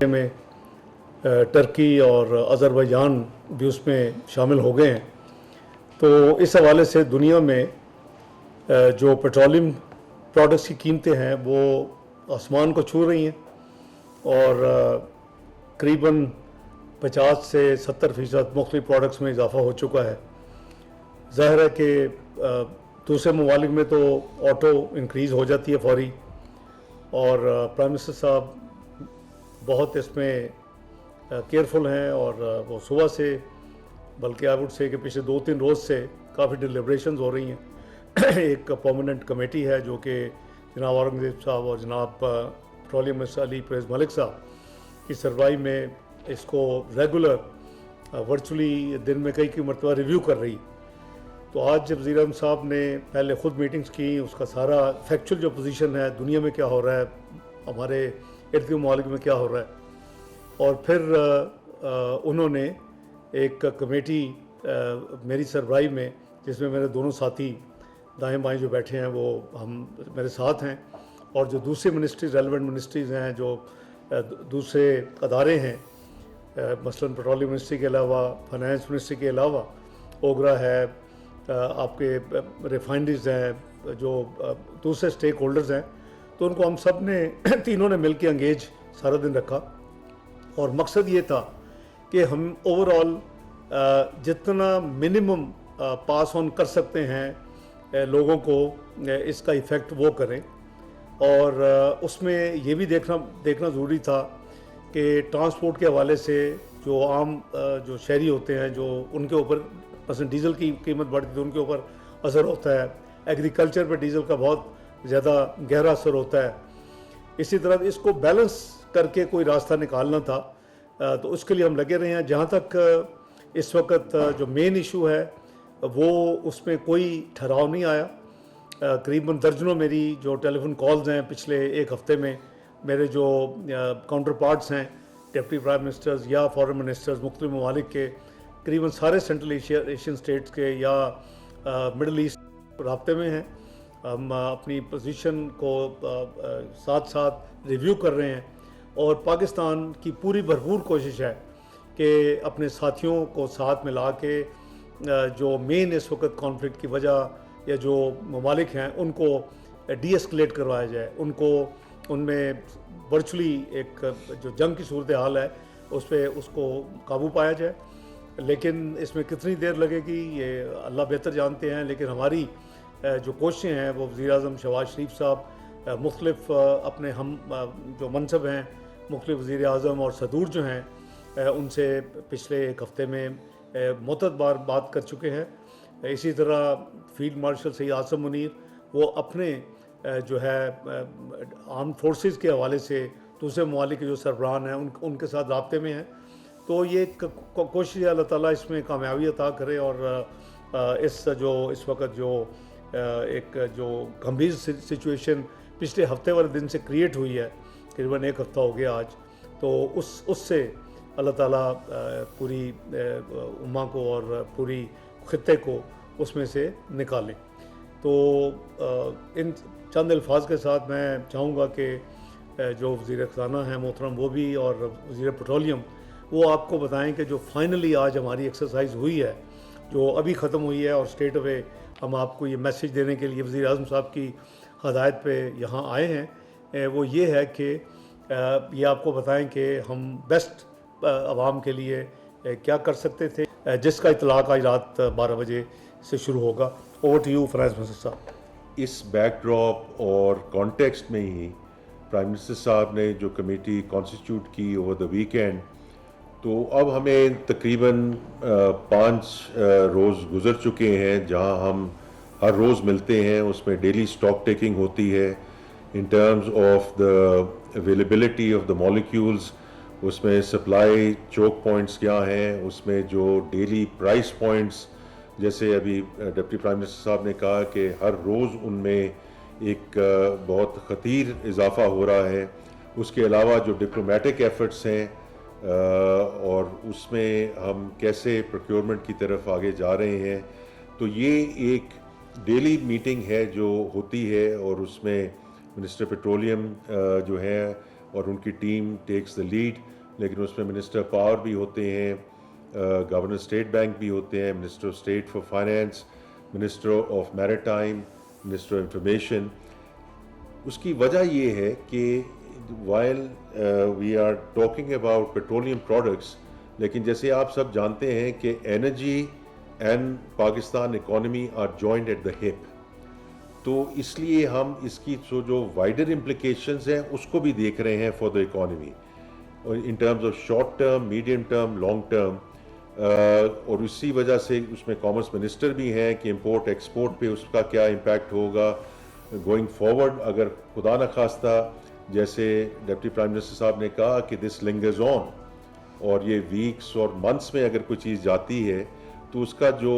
میں ٹرکی اور آذربائیجان بھی اس میں شامل ہو گئے ہیں. تو اس حوالے سے دنیا میں جو پیٹرولیم پروڈکٹس کی قیمتیں ہیں وہ آسمان کو چھو رہی ہیں اور قریباً 50 سے 70% مختلف پروڈکٹس میں اضافہ ہو چکا ہے. ظاہر ہے کہ دوسرے ممالک میں تو آٹو انکریز ہو جاتی ہے فوری، اور پرائم منسٹر صاحب بہت اس میں کیئرفل ہیں، اور وہ صبح سے بلکہ آئی وڈ سے کہ پچھلے 2-3 روز سے کافی ڈیلیبریشنز ہو رہی ہیں. ایک پرماننٹ کمیٹی ہے جو کہ جناب اورنگزیب صاحب اور جناب پیٹرولیم منسٹر علی پریز ملک صاحب کی سربراہی میں اس کو ریگولر ورچولی دن میں کئی مرتبہ ریویو کر رہی. تو آج جب وزیر اعظم صاحب نے پہلے خود میٹنگز کی، اس کا سارا فیکچول جو پوزیشن ہے دنیا میں کیا ہو رہا ہے، ہمارے ارد گرد ممالک میں کیا ہو رہا ہے، اور پھر انہوں نے ایک کمیٹی میری سربراہی میں، جس میں میرے دونوں ساتھی دائیں بائیں جو بیٹھے ہیں وہ ہم میرے ساتھ ہیں، اور جو دوسرے منسٹریز ریلیونٹ منسٹریز ہیں، جو دوسرے ادارے ہیں، مثلاً پیٹرولیم منسٹری کے علاوہ، فائنانس منسٹری کے علاوہ اوگرا ہے، آپ کے ریفائنریز ہیں، جو دوسرے سٹیک ہولڈرز ہیں، تو ان کو ہم سب نے تینوں نے مل کے انگیج سارا دن رکھا. اور مقصد یہ تھا کہ ہم اوور آل جتنا منیمم پاس آن کر سکتے ہیں لوگوں کو اس کا ایفیکٹ وہ کریں. اور اس میں یہ بھی دیکھنا ضروری تھا کہ ٹرانسپورٹ کے حوالے سے جو عام جو شہری ہوتے ہیں، جو ان کے اوپر مثلا ڈیزل کی قیمت بڑھتی ہے تو ان کے اوپر اثر ہوتا ہے، ایگریکلچر پہ ڈیزل کا بہت زیادہ گہرا اثر ہوتا ہے. اسی طرح اس کو بیلنس کر کے کوئی راستہ نکالنا تھا، تو اس کے لیے ہم لگے رہے ہیں. جہاں تک اس وقت جو مین ایشو ہے وہ اس میں کوئی ٹھہراؤ نہیں آیا. قریباً درجنوں میری جو ٹیلی فون کالز ہیں پچھلے ایک ہفتے میں، میرے جو کاؤنٹر پارٹس ہیں ڈپٹی پرائم منسٹرز یا فارن منسٹرز مختلف ممالک کے، قریباً سارے سینٹرل ایشین اسٹیٹس کے یا مڈل ایسٹ رابطے میں ہیں. ہم اپنی پوزیشن کو ساتھ ساتھ ریویو کر رہے ہیں، اور پاکستان کی پوری بھرپور کوشش ہے کہ اپنے ساتھیوں کو ساتھ ملا کے جو مین اس وقت کانفلکٹ کی وجہ یا جو ممالک ہیں ان کو ڈی ایسکلیٹ کروایا جائے، ان میں ورچولی ایک جو جنگ کی صورتحال ہے اس کو قابو پایا جائے. لیکن اس میں کتنی دیر لگے گی یہ اللہ بہتر جانتے ہیں. لیکن ہماری جو کوششیں ہیں وہ وزیر اعظم شہباز شریف صاحب، مختلف اپنے ہم جو منصب ہیں مختلف وزیر اعظم اور صدور جو ہیں ان سے پچھلے ایک ہفتے میں متعدد بار بات کر چکے ہیں. اسی طرح فیلڈ مارشل سید عاصم منیر وہ اپنے جو ہے آرم فورسز کے حوالے سے دوسرے ممالک کے جو سربراہان ہیں ان کے ساتھ رابطے میں ہیں. تو یہ کوشش ہے اللہ تعالیٰ اس میں کامیابی عطا کرے، اور اس وقت جو ایک جو گمبھیر سچویشن پچھلے ہفتے والے دن سے کریٹ ہوئی ہے، تقریباً ایک ہفتہ ہو گیا آج، تو اس سے اللہ تعالیٰ پوری امہ کو اور پوری خطے کو اس میں سے نکالیں. تو ان چند الفاظ کے ساتھ میں چاہوں گا کہ جو وزیر خزانہ ہیں محترم وہ بھی، اور وزیر پیٹرولیم وہ آپ کو بتائیں کہ جو فائنلی آج ہماری ایکسرسائز ہوئی ہے، جو ابھی ختم ہوئی ہے، اور اسٹیٹ اوے ہم آپ کو یہ میسیج دینے کے لیے وزیر اعظم صاحب کی ہدایت پہ یہاں آئے ہیں، وہ یہ ہے کہ یہ آپ کو بتائیں کہ ہم بیسٹ عوام کے لیے کیا کر سکتے تھے، جس کا اطلاق آج رات 12 بجے سے شروع ہوگا. Over to you finance minister صاحب. اس بیک ڈراپ اور کانٹیکسٹ میں ہی پرائم منسٹر صاحب نے جو کمیٹی کانسٹیٹیوٹ کی اوور دا ویکینڈ، تو اب ہمیں تقریباً 5 روز گزر چکے ہیں جہاں ہم ہر روز ملتے ہیں. اس میں ڈیلی اسٹاک ٹیکنگ ہوتی ہے in terms of the availability of the molecules, اس میں سپلائی چوک پوائنٹس کیا ہیں، اس میں جو ڈیلی پرائس پوائنٹس، جیسے ابھی ڈپٹی پرائم منسٹر صاحب نے کہا کہ ہر روز ان میں ایک بہت خطیر اضافہ ہو رہا ہے. اس کے علاوہ جو ڈپلومیٹک ایفرٹس ہیں اور اس میں ہم کیسے پروکیورمنٹ کی طرف آگے جا رہے ہیں، تو یہ ایک ڈیلی میٹنگ ہے جو ہوتی ہے، اور اس میں منسٹر پیٹرولیم جو ہیں اور ان کی ٹیم ٹیکس دا لیڈ، لیکن اس میں منسٹر پاور بھی ہوتے ہیں، گورنر اسٹیٹ بینک بھی ہوتے ہیں، minister of state for finance, minister of maritime, minister of information. اس کی وجہ یہ ہے کہ while we are talking about petroleum products, لیکن جیسے آپ سب جانتے ہیں کہ energy and Pakistan economy are joint at the hip, تو اس لیے ہم اس کی جو وائڈر امپلیکیشنز ہیں اس کو بھی دیکھ رہے ہیں for the economy, in terms of short term, medium term, long term. اور اسی وجہ سے اس میں کامرس منسٹر بھی ہیں کہ امپورٹ ایکسپورٹ پہ اس کا کیا امپیکٹ ہوگا گوئنگ فارورڈ، اگر خدا نخواستہ جیسے ڈپٹی پرائم منسٹر صاحب نے کہا کہ دس لنگرز آن، اور یہ ویکس اور منتھس میں اگر کوئی چیز جاتی ہے تو اس کا جو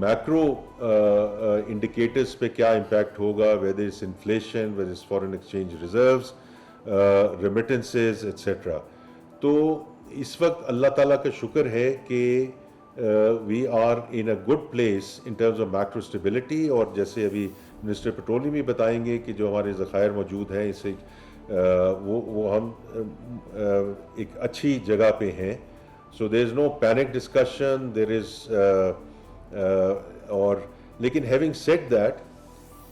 میکرو انڈیکیٹرز پہ کیا امپیکٹ ہوگا، whether it's inflation, whether it's foreign exchange reserves, remittances etcetera. تو اس وقت اللہ تعالیٰ کا شکر ہے کہ we are in a good place in terms of macro stability, اور جیسے ابھی منسٹر پیٹرولیم بھی بتائیں گے کہ جو ہمارے ذخائر موجود ہیں اسے وہ ہم ایک اچھی جگہ پہ ہیں. سو دیر از نو پینک ڈسکشن، دیر از اور لیکن ہیونگ سیڈ دیٹ،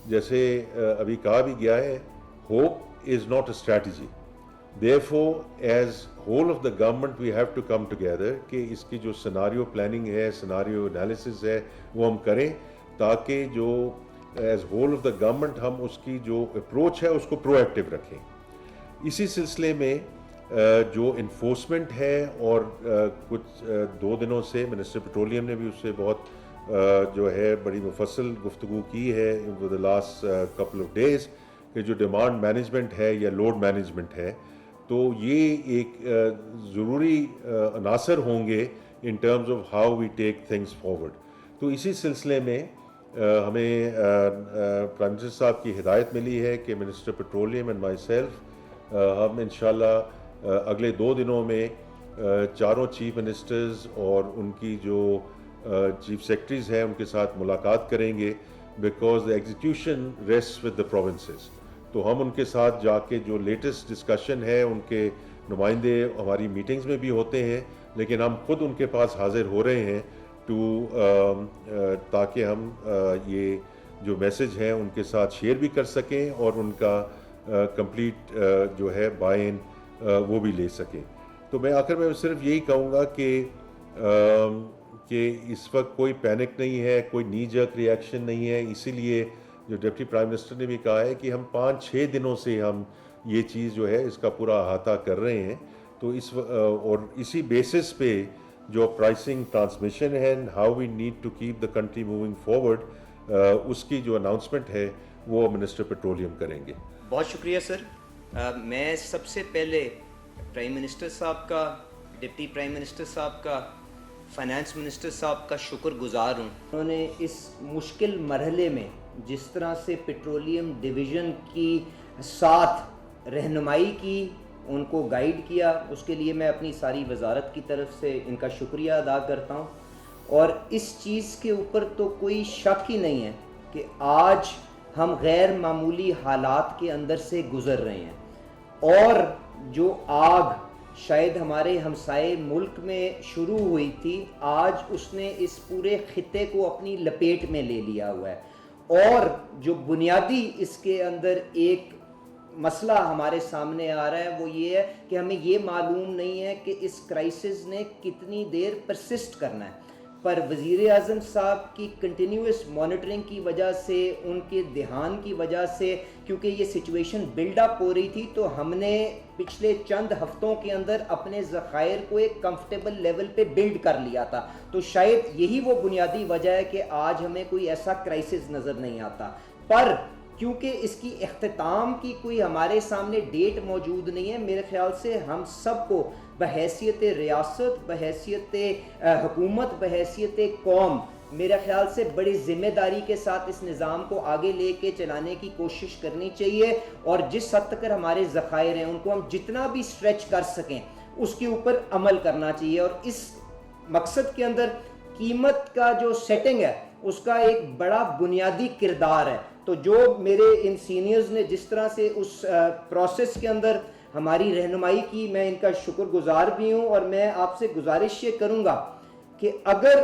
جیسے ابھی کہا بھی گیا ہے، hope is not a strategy. Therefore, as whole of the government we have to come together کہ اس کی جو سیناریو پلاننگ ہے، سیناریو انالیسس ہے، وہ ہم کریں تاکہ جو as whole of the government ہم اس کی جو اپروچ ہے اس کو پرو ایکٹیو رکھیں. اسی سلسلے میں جو انفورسمنٹ ہے، اور کچھ 2 دنوں سے منسٹر پیٹرولیم نے بھی اس سے بہت جو ہے بڑی مفصل گفتگو کی ہے with the last couple of days, کہ جو ڈیمانڈ مینجمنٹ ہے یا لوڈ مینجمنٹ ہے، تو یہ ایک ضروری عناصر ہوں گے in terms of how we take things forward. تو اسی سلسلے میں ہمیں پرائم منسٹر صاحب کی ہدایت ملی ہے کہ minister petroleum and my self ہم انشاءاللہ اگلے 2 دنوں میں 4 چیف منسٹرز اور ان کی جو چیف سیکرٹریز ہیں ان کے ساتھ ملاقات کریں گے، because the execution rest with the provinces. تو ہم ان کے ساتھ جا کے جو لیٹسٹ ڈسکشن ہے، ان کے نمائندے ہماری میٹنگز میں بھی ہوتے ہیں، لیکن ہم خود ان کے پاس حاضر ہو رہے ہیں تاکہ ہم یہ جو میسج ہیں ان کے ساتھ شیئر بھی کر سکیں اور ان کا کمپلیٹ جو ہے بائی ان وہ بھی لے سکیں. تو میں آخر میں صرف یہی کہوں گا کہ اس وقت کوئی پینک نہیں ہے، کوئی نی جرک ری ایکشن نہیں ہے. اسی لیے جو ڈپٹی پرائم منسٹر نے بھی کہا ہے کہ ہم 5-6 دنوں سے ہم یہ چیز جو ہے اس کا پورا احاطہ کر رہے ہیں. تو اور اسی بیسس پہ جو پرائسنگ ٹرانسمیشن ہے، how we need to keep the country moving forward, اس کی جو اناؤنسمنٹ ہے وہ منسٹر پیٹرولیم کریں گے. بہت شکریہ سر. میں سب سے پہلے پرائم منسٹر صاحب کا، ڈپٹی پرائم منسٹر صاحب کا، فائنانس منسٹر صاحب کا شکر گزار ہوں. انہوں نے اس مشکل مرحلے میں جس طرح سے پیٹرولیم ڈویژن کی ساتھ رہنمائی کی، ان کو گائیڈ کیا، اس کے لیے میں اپنی ساری وزارت کی طرف سے ان کا شکریہ ادا کرتا ہوں. اور اس چیز کے اوپر تو کوئی شک ہی نہیں ہے کہ آج ہم غیر معمولی حالات کے اندر سے گزر رہے ہیں، اور جو آگ شاید ہمارے ہمسائے ملک میں شروع ہوئی تھی، آج اس نے اس پورے خطے کو اپنی لپیٹ میں لے لیا ہوا ہے. اور جو بنیادی اس کے اندر ایک مسئلہ ہمارے سامنے آ رہا ہے وہ یہ ہے کہ ہمیں یہ معلوم نہیں ہے کہ اس کرائسس نے کتنی دیر پرسسٹ کرنا ہے. پر وزیر اعظم صاحب کی کنٹینیوس مانیٹرنگ کی وجہ سے، ان کے دھیان کی وجہ سے، کیونکہ یہ سچویشن بلڈ اپ ہو رہی تھی، تو ہم نے پچھلے چند ہفتوں کے اندر اپنے ذخائر کو ایک کمفرٹیبل لیول پہ بلڈ کر لیا تھا. تو شاید یہی وہ بنیادی وجہ ہے کہ آج ہمیں کوئی ایسا کرائسس نظر نہیں آتا. پر کیونکہ اس کی اختتام کی کوئی ہمارے سامنے ڈیٹ موجود نہیں ہے، میرے خیال سے ہم سب کو بحیثیت ریاست، بحیثیت حکومت، بحیثیت قوم، میرے خیال سے بڑی ذمہ داری کے ساتھ اس نظام کو آگے لے کے چلانے کی کوشش کرنی چاہیے. اور جس حد تک ہمارے ذخائر ہیں ان کو ہم جتنا بھی اسٹریچ کر سکیں اس کے اوپر عمل کرنا چاہیے. اور اس مقصد کے اندر قیمت کا جو سیٹنگ ہے اس کا ایک بڑا بنیادی کردار ہے. تو جو میرے ان سینئرز نے جس طرح سے اس پروسیس کے اندر ہماری رہنمائی کی میں ان کا شکر گزار بھی ہوں، اور میں آپ سے گزارش یہ کروں گا کہ اگر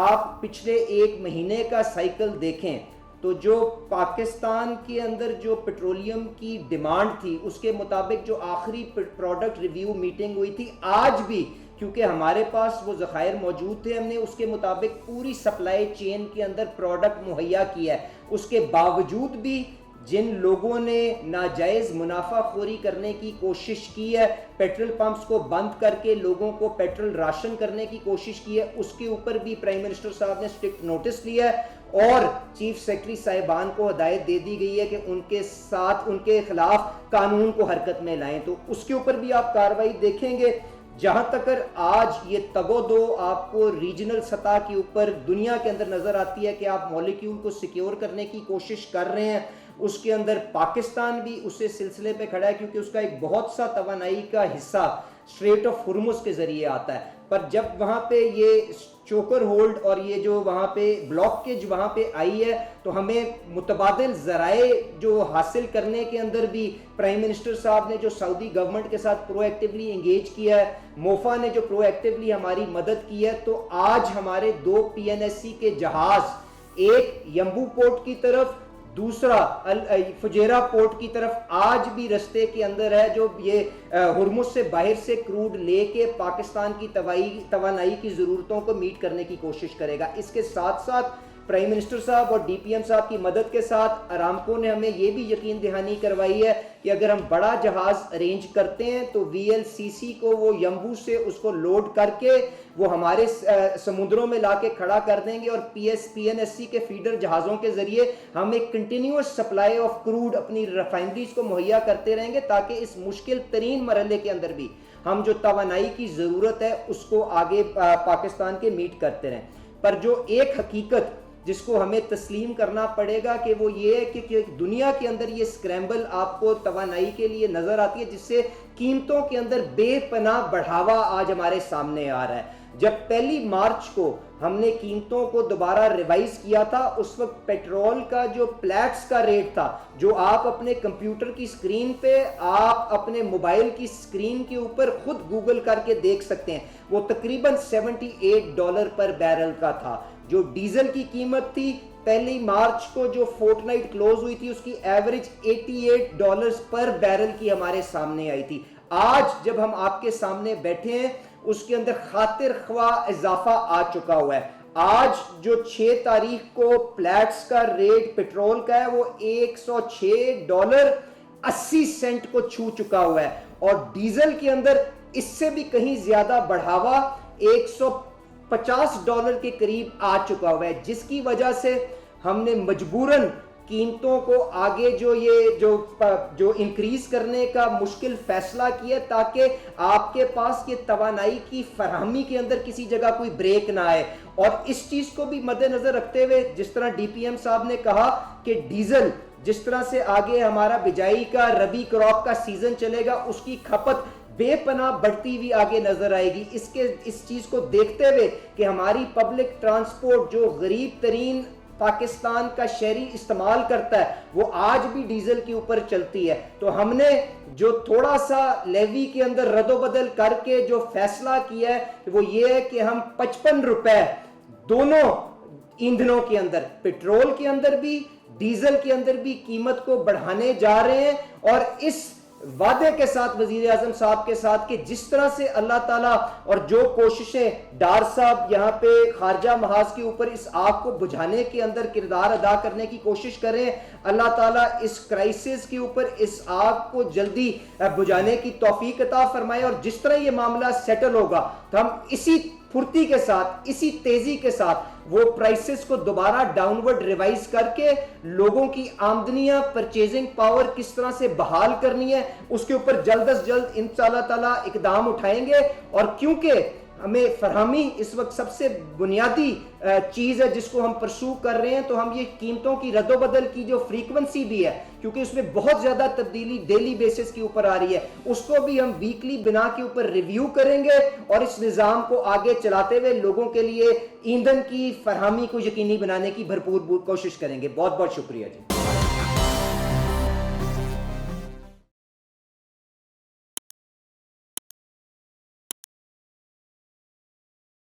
آپ پچھلے 1 مہینے کا سائیکل دیکھیں تو جو پاکستان کے اندر جو پیٹرولیم کی ڈیمانڈ تھی اس کے مطابق جو آخری پروڈکٹ ریویو میٹنگ ہوئی تھی، آج بھی کیونکہ ہمارے پاس وہ ذخائر موجود تھے، ہم نے اس کے مطابق پوری سپلائی چین کے اندر پروڈکٹ مہیا کیا ہے۔ اس کے باوجود بھی جن لوگوں نے ناجائز منافع خوری کرنے کی کوشش کی ہے، پیٹرول پمپس کو بند کر کے لوگوں کو پیٹرول راشن کرنے کی کوشش کی ہے، اس کے اوپر بھی پرائم منسٹر صاحب نے سٹرکٹ نوٹس لیا ہے، اور چیف سیکرٹری صاحبان کو ہدایت دے دی گئی ہے کہ ان کے ساتھ ان کے خلاف قانون کو حرکت میں لائیں، تو اس کے اوپر بھی آپ کارروائی دیکھیں گے۔ جہاں تک آج یہ تگ و دو آپ کو ریجنل سطح کے اوپر دنیا کے اندر نظر آتی ہے کہ آپ مالیکیول کو سیکیور کرنے کی کوشش کر رہے ہیں، اس کے اندر پاکستان بھی اسی سلسلے پہ کھڑا ہے، کیونکہ اس کا ایک بہت سا توانائی کا حصہ اسٹریٹ آف ہرمز کے ذریعے آتا ہے، پر جب وہاں پہ یہ چوکر ہولڈ اور یہ جو وہاں پہ بلاکیج وہاں پہ آئی ہے تو ہمیں متبادل ذرائع جو حاصل کرنے کے اندر بھی پرائم منسٹر صاحب نے جو سعودی گورنمنٹ کے ساتھ پرو ایکٹیولی انگیج کیا ہے، موفا نے جو پرو ایکٹیولی ہماری مدد کی ہے، تو آج ہمارے 2 PNSC کے جہاز، ایک یمبو پورٹ کی طرف، دوسرا فجیرہ پورٹ کی طرف، آج بھی رستے کے اندر ہے، جو یہ ہرمز سے باہر سے کروڈ لے کے پاکستان کی توانائی کی ضرورتوں کو میٹ کرنے کی کوشش کرے گا۔ اس کے ساتھ ساتھ پرائم منسٹر صاحب اور ڈی پی ایم صاحب کی مدد کے ساتھ ارامکو نے ہمیں یہ بھی یقین دہانی کروائی ہے کہ اگر ہم بڑا جہاز ارینج کرتے ہیں تو VLCC کو وہ یمبو سے اس کو لوڈ کر کے وہ ہمارے سمندروں میں لا کے کھڑا کر دیں گے، اور PNSC کے فیڈر جہازوں کے ذریعے ہم ایک کنٹینیوس سپلائی آف کروڈ اپنی ریفائنریز کو مہیا کرتے رہیں گے، تاکہ اس مشکل ترین مرحلے کے اندر بھی ہم جو توانائی کی ضرورت ہے اس کو آگے پاکستان کے میٹ کرتے رہیں۔ پر جو ایک حقیقت جس کو ہمیں تسلیم کرنا پڑے گا کہ وہ یہ ہے کہ دنیا کے اندر یہ سکریمبل آپ کو توانائی کے لیے نظر آتی ہے، جس سے قیمتوں کے اندر بے پناہ بڑھاوا آج ہمارے سامنے آ رہا ہے۔ جب 1 مارچ کو ہم نے قیمتوں کو دوبارہ ریوائز کیا تھا، اس وقت پیٹرول کا جو پلیٹس کا ریٹ تھا، جو آپ اپنے کمپیوٹر کی سکرین پہ، آپ اپنے موبائل کی سکرین کے اوپر خود گوگل کر کے دیکھ سکتے ہیں، وہ تقریباً $78 پر بیرل کا تھا۔ جو ڈیزل کی قیمت تھی 1 مارچ کو جو فورٹ نائٹ کلوز ہوئی تھی، اس کی ایوریج $88 پر بیرل کی ہمارے سامنے آئی تھی۔ آج جب ہم آپ کے سامنے بیٹھے ہیں اس کے اندر خاطر خواہ اضافہ آ چکا ہوا ہے۔ آج جو 6 تاریخ کو پلیٹس کا ریٹ پیٹرول کا ہے وہ $106.80 کو چھو چکا ہوا ہے، اور ڈیزل کے اندر اس سے بھی کہیں زیادہ بڑھاوا $150 کے قریب آ چکا ہوا ہے، جس کی وجہ سے ہم نے مجبوراً قیمتوں کو آگے جو انکریز کرنے کا مشکل فیصلہ کیا، تاکہ آپ کے پاس یہ توانائی کی فراہمی کے اندر کسی جگہ کوئی بریک نہ آئے۔ اور اس چیز کو بھی مد نظر رکھتے ہوئے جس طرح ڈی پی ایم صاحب نے کہا کہ ڈیزل جس طرح سے آگے ہمارا بجائی کا ربی کراپ کا سیزن چلے گا، اس کی کھپت بے پناہ بڑھتی ہوئی آگے نظر آئے گی۔ اس چیز کو دیکھتے ہوئے کہ ہماری پبلک ٹرانسپورٹ جو غریب ترین پاکستان کا شہری استعمال کرتا ہے وہ آج بھی ڈیزل کے اوپر چلتی ہے، تو ہم نے جو تھوڑا سا لیوی کے اندر رد و بدل کر کے جو فیصلہ کیا ہے وہ یہ ہے کہ ہم $55 دونوں ایندھنوں کے اندر، پیٹرول کے اندر بھی ڈیزل کے اندر بھی قیمت کو بڑھانے جا رہے ہیں، اور اس وعدے کے ساتھ وزیر اعظم صاحب کے ساتھ کہ جس طرح سے اللہ تعالیٰ اور جو کوششیں ڈار صاحب یہاں پہ خارجہ محاذ کے اوپر اس آگ کو بجھانے کے اندر کردار ادا کرنے کی کوشش کریں، اللہ تعالیٰ اس کرائسس کے اوپر اس آگ کو جلدی بجھانے کی توفیق عطا فرمائے، اور جس طرح یہ معاملہ سیٹل ہوگا تو ہم اسی پھرتی کے ساتھ، اسی تیزی کے ساتھ وہ پرائسز کو دوبارہ ڈاؤن ورڈ ریوائز کر کے لوگوں کی آمدنیاں، پرچیزنگ پاور کس طرح سے بحال کرنی ہے اس کے اوپر جلد از جلد انشاءاللہ تعالیٰ اقدام اٹھائیں گے۔ اور کیونکہ ہمیں فراہمی اس وقت سب سے بنیادی چیز ہے جس کو ہم پرسو کر رہے ہیں، تو ہم یہ قیمتوں کی رد و بدل کی جو فریکوینسی بھی ہے، کیونکہ اس میں بہت زیادہ تبدیلی ڈیلی بیسس کے اوپر آ رہی ہے، اس کو بھی ہم ویکلی بنا کے اوپر ریویو کریں گے، اور اس نظام کو آگے چلاتے ہوئے لوگوں کے لیے ایندھن کی فراہمی کو یقینی بنانے کی بھرپور کوشش کریں گے۔ بہت بہت شکریہ جی۔